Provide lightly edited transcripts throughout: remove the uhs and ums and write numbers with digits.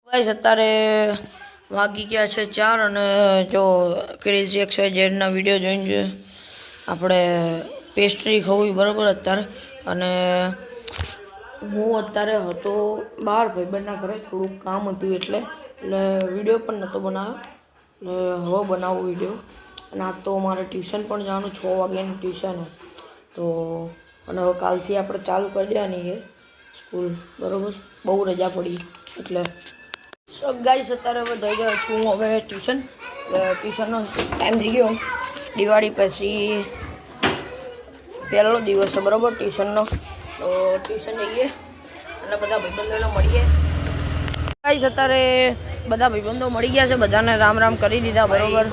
guys અત્યારે વાગી ગયા છે 4 અને જો ક્રેઝી XYZ વિડીયો જોઈને આપણે પેસ્ટ્રી ખાવી બરાબર અત્યારે અને હું અત્યારે હતો બહાર ભાઈબંધના ઘરે થોડુંક કામ હતું એટલે વિડીયો પણ નહોતો બનાવ્યો એટલે હવે બનાવું વિડીયો અને આ તો મારે ટ્યુશન પણ જવાનું 6 વાગ્યાનું ટ્યુશન તો અને હવે કાલથી આપણે ચાલુ કરી દેવાની છે સ્કૂલ બરાબર બહુ રજા પડી એટલે સો ગાઈસ અત્યારે હવે જઈ રહ્યો છું હું હવે ટ્યુશનનો ટાઈમ થઈ ગયો દિવાળી પછી પહેલો દિવસ છે બરાબર ટ્યુશનનો તો ટ્યુશન જઈએ અને બધા ભાઈબંધોને મળીએ ગાઈસ અત્યારે બધા ભાઈબંધો મળી ગયા છે બધાને રામ રામ કરી દીધા બરાબર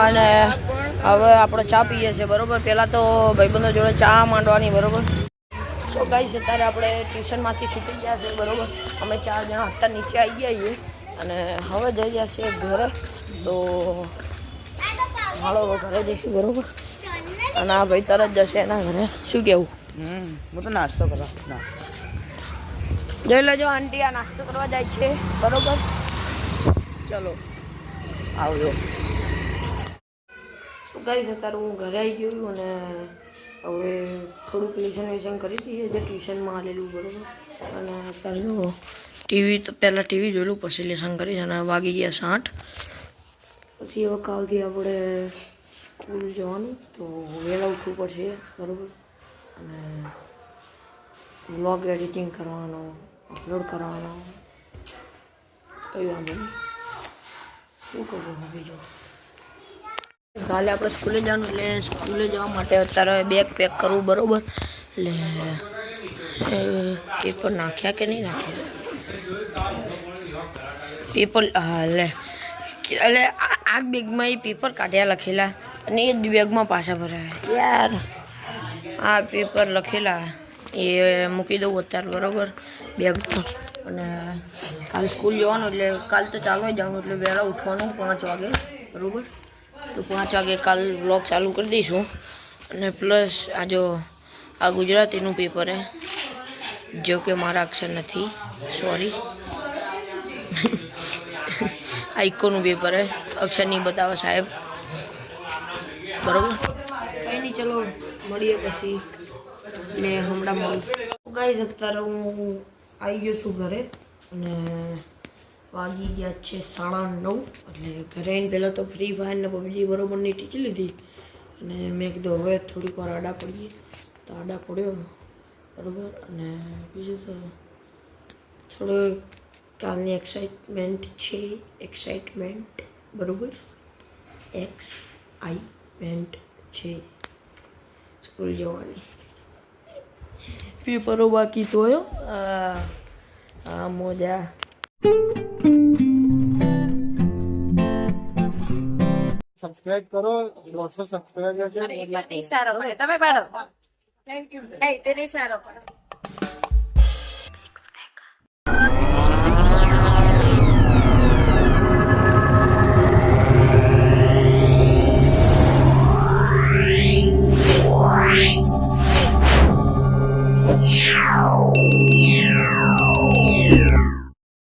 અને હવે આપણે ચા પીએ છીએ બરાબર પહેલાં તો ભાઈબંધો જોડે ચા માંડવાની બરાબર સો ગાઈસ અત્યારે આપણે ટ્યુશનમાંથી છૂટી ગયા છે બરાબર અમે 4 જણા અત્યારે નીચે આવી ગયા છીએ અને હવે જઈ ગયા છીએ ઘરે તો હાલો ઘરે જઈશું બરાબર અને આ ભાઈ તરત જશે એના ઘરે શું કહેવું હું તો નાસ્તો કરવા જોઈ લેજો આંટી આ નાસ્તો કરવા જાય છે બરાબર ચલો આવજો શું ગાઈસ અત્યારે હું ઘરે આવી ગયું અને હવે થોડુંક લેશન કરી દઈએ જે ટ્યુશનમાં આવેલું બરાબર અને અત્યારે જો ટીવી તો પહેલાં ટીવી જોયેલું પછી લેશન કરીશ અને વાગી ગયા 8 પછી હવે કાલથી આપણે સ્કૂલ જવાનું તો વહેલા ઉઠવું પડશે બરાબર અને વ્લોગ એડિટિંગ કરવાનો અપલોડ કરવાનો કઈ વાંધો નહીં શું કરવું બીજું કાલે આપણે સ્કૂલે જવાનું એટલે સ્કૂલે જવા માટે અત્યારે બેગ પેક કરવું બરાબર એટલે પેપર નાખ્યા કે નહીં નાખ્યા પેપર હા એટલે આ બેગમાં એ પેપર કાઢ્યા લખેલા અને એ જ બેગમાં પાછા ભરાયા યાર આ પેપર લખેલા એ મૂકી દઉં અત્યારે બરાબર બેગમાં અને કાલે સ્કૂલ જવાનું એટલે કાલ તો ચાલવા જવાનું એટલે વહેલા ઉઠવાનું 5 વાગે બરાબર તો 5 વાગે કાલ વ્લોગ ચાલુ કરી દઈશું અને પ્લસ આ ગુજરાતીનું પેપર હે જો કે મારા અક્ષર નથી સોરી આ ઇકોનું પેપર હે અક્ષર નહીં બતાવે સાહેબ બરાબર કંઈ નહીં ચલો મળીએ પછી ને હમણાં મળું ગાઈસ અત્યારે હું આવી ગયો છું ઘરે અને વાગી ગયા છે 9:30 એટલે ઘરે આવીને પહેલાં તો ફ્રી ફાયર ને પબજી બરોબરની ટીચી લીધી અને મેં કીધું હવે થોડીક વાર આડા પડીએ તો આડા પડ્યો બરાબર અને બીજું તો થોડો કાલની એક્સાઇટમેન્ટ બરાબર એક્સાઇટમેન્ટ છે સ્કૂલ જવાની પેપરો બાકી તો આ મોજા સબસ્ક્રાઇબ કરો 200 સબસ્ક્રાઇબર છે સારો તમે પાડો થેન્ક યુ એ તે સારો પાડો